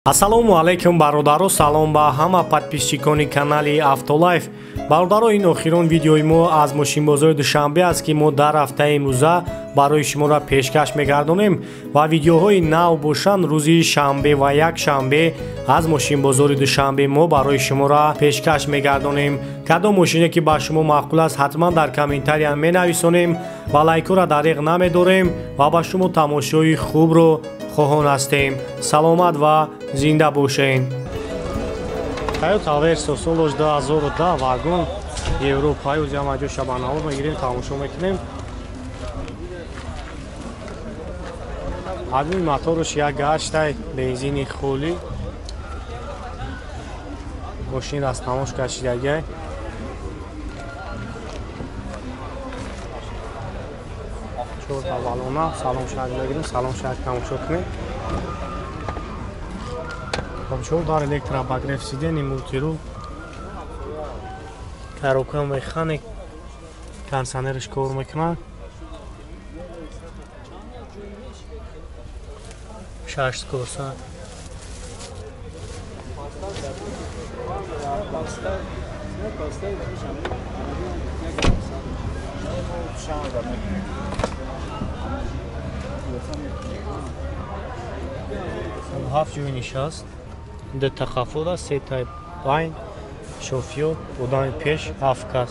Ассалому алайкум бародаро, салом ба ҳама подписчикони канали Автолайф. Бародаро, ин охирон видеои мо аз мошинбозори Душанбе аст ки мо дар ҳафтаи имрӯза барои шуморо пешкаш мегардонем ва видеоҳои нав бошанд рӯзи шанбе ва якшанбе аз мошинбозори Душанбе мо барои шуморо пешкаш мегардонем. Кадом мошине ки ба шумо маъқул аст ҳатман дар комментария менависонем ва лайкҳоро дариқ намедорем ва ба шумо тамошои хубро хоҳон ҳастем. Саломат ва зинда бошед. Toyota Verso Solos 2010 вагон Европаи ҷамъ ҷоша ба навор мегирем, тамошо мекунем. ҳадми моторш як гаштай бензини холӣ. Мошин аз тамош кашидагӣ. Чорта балона, салон шарк бигирем, салон шарк тамошо кунем. Обчор дар электробагрев сидени мултирул. Коробка механик. Кондиционерш кор мекунад. 6 скоростта. Ҳафт ҷойи нишаст. Д тахаффуф аст, се тайп байн, шофёр, одами пеш, ҳафт кас.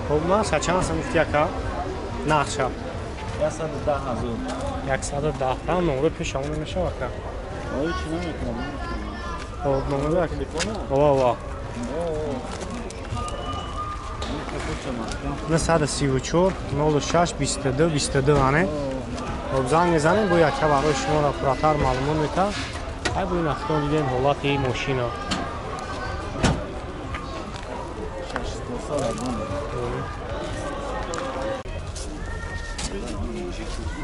Хуб, нақша чанд сум гуфти ака? Нақша 110,000. 110. Там номер пешамон мешавад ака? Ой, чи наметонам. Хуб, номер телефона? Ова. 934 06 22 22 ане. Хуб, занг мезанем, бо яка барои шуморо пурратар маълумот метавад. Ай бо ин ахтон дидем ҳолати мошина.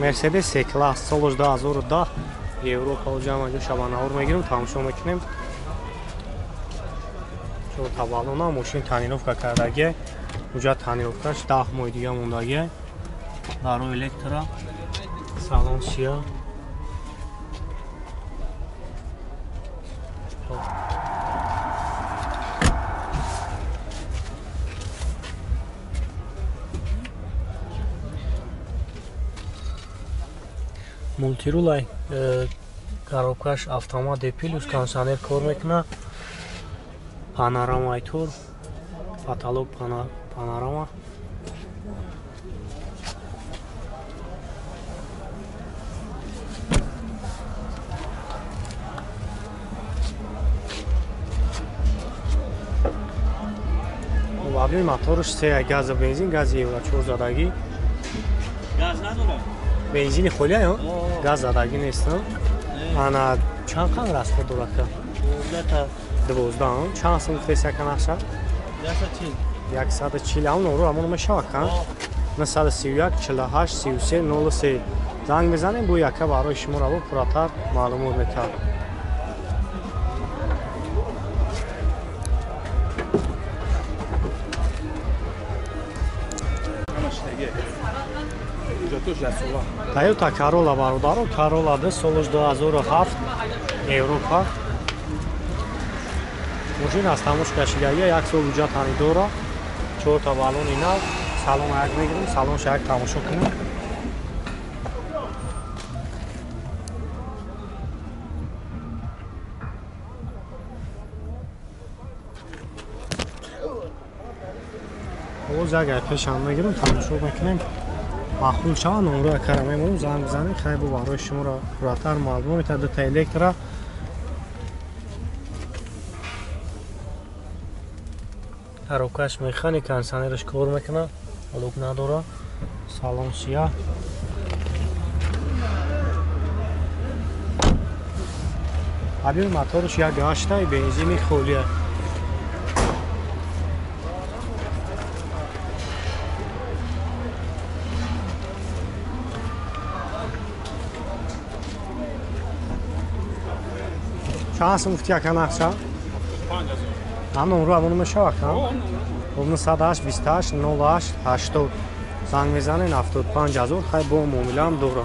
Mercedes C-Class Solos 2010 Европа ҷамъ ҷоша ба навор мегирем, тамошо мекунем. Чорта балона, мошин танировка кардагӣ. ҳуҷҷат танировкаш 10 моҳи дига мондагӣ. Барои электро, салон сиёҳ. Мултирулай коробкаш автомат депилюс, кондиционер кор мекунад. Панорамаи тур, потолок панорама. Вагони моторш се газ бензин, гази Евро 4 задагӣ. Газ надорад? Бензини холӣ ё? Газ задагӣ нест. Ана чанд қадр расход дорад ка? 12. Чанд сум гуфтест яка нақша? 140. Ам номро ҳамон мешавад ка? 931 48 33 03. Занг мезанем, бо яка барои шуморо пурратар маълумот метавад. Toyota Corolla бародаро, Corolla D Solos 2007 Европа. Мошин аз тамош кашидагӣ, 1 сол ҳуҷҷат ҳамин дора. 4 та балони нав, салон як мегирем, салон шак тамошо кунем. Оз агар пешам мегирем, тамошо мекунем. Махлул шавад, номро акара мемонем, занг бизанем, хай бо барои шуморо пурратар маълумот метавад. Дута электро. Коробкаш механик, кондиционерш кор мекунад, лук надорад. Салон сиёҳ. ҳабил моторш як гаштай бензини холӣ. چند سم گفتی یکن اخشا؟ 5000. همون رو همونو میشه وکن؟ 908 28 08 80 زنگ میزنین 75000 خیلی با معامله هم دوره.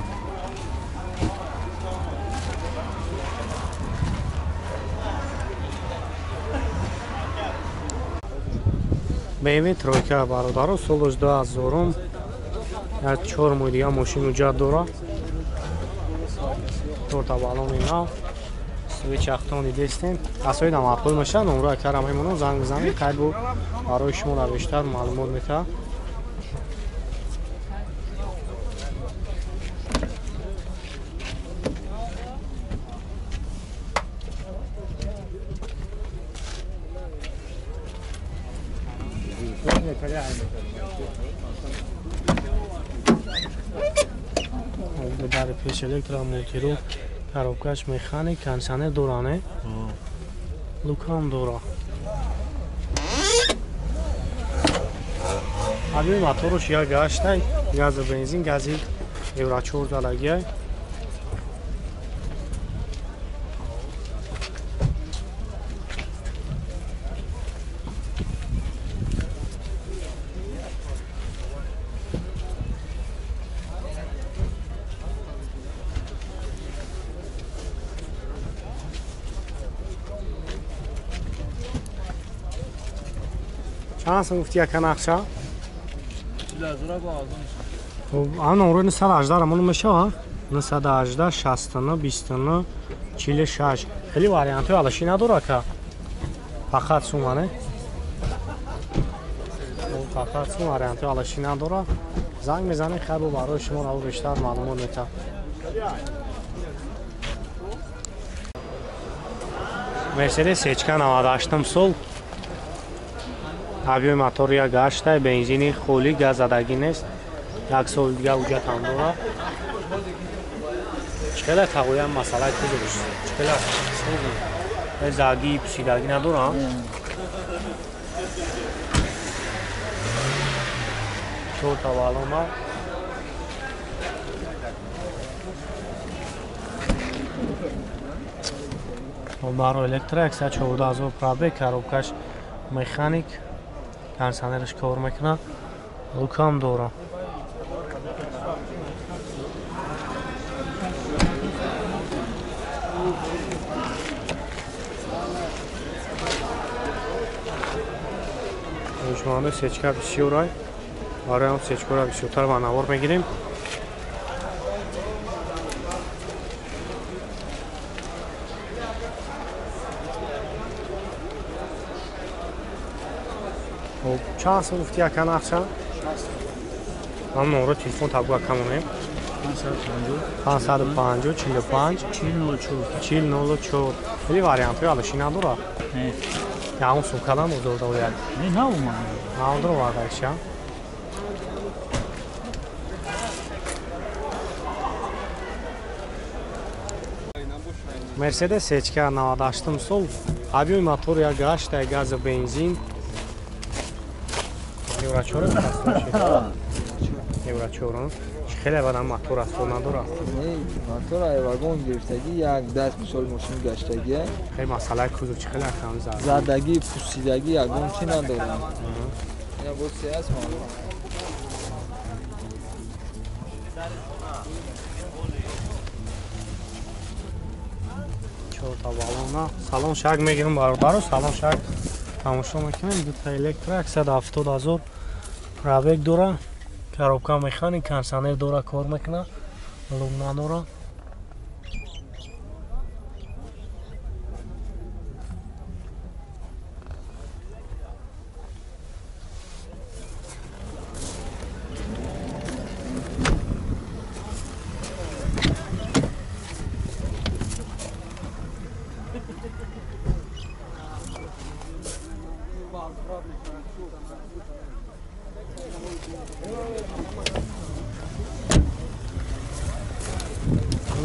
BMW тройка бародаро соли 2000 як 4 модия машину ҷад дора. Торта балони нав. Свич ахтони дестем. Асоид ам аплой маша номро карам мемонам занг бизанед қайд бо барои шумо навиштар маълумот мета. Дар пеш электромултиру коробкаш механик кондиционер дора не? Лукам дора. Абин моторуш як гаштай гази бензин гази евро 4 залагия. چند سم گفتی یکن اخشا؟ 4000 با آزمون. آن نمره 918 همون میشه ها؟ 918 69 29 46 خیلی واریانت علشی نداره که فقط سومانه فقط سوم واریانت علشی نداره زنگ میزنه خیلی برای شما رو بیشتر معلومات میده. مرسدس H-ка 98 сол ҳавои мотор як гашта бензини холӣ газ задагӣ нест. Як сол дига ҳуҷҷат ҳам дора. Чхела тағоям масъалаи кузуш. Чхела задагӣ пусидагӣ надора. Чорта валома. Баро электрик 14000 пробег коробкаш механик кондиционерш кор мекунад лукам дора. шумонда сечка бисёрай барои ҳам сечкаро бисёртар ба навор мегирем. چند سال گفتی یکن اخشا؟ من نمره تلفن تبگاه کمونه 550 45 4004 خیلی واریانت های علشی نداره؟ نه یا همون سوکلم بزرده باید؟ نه نه اومد نداره واقعیش ها؟ مرسدس H-ка 98 сол ҳавои мотор як гашта газ бензин евро 4 евро 4 خیلی بعدم موتور است نداره. نه موتور وagон گرفتگی یک دست مثال ماشین گشتگی خیلی مسئله کدو چه خیلی کم زد زدگی پوسیدگی یگان چی نداره یا بود سی است چهار تا بالون سالن شک میگیرم برادر سالن شک تماشا میکنیم دو تا الکتریک 170000 پرابگ داره коробка механик кондиционер дора кор мекунад лук надора.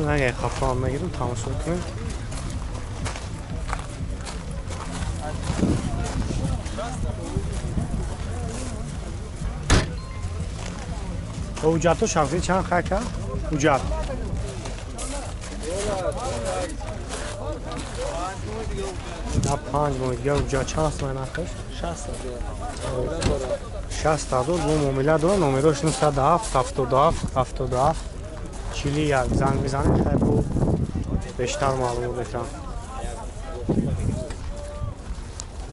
اگه خفه هم نگیرم تماشا کنیم. اوجت تو شخصی چند خکه؟ اوجت на 5 мон дигар уҷа чанд сомон ахир 60000 бу муомила дорад номерош 907 77 77 41 занг мизанед хай бу бештар маълумот метавам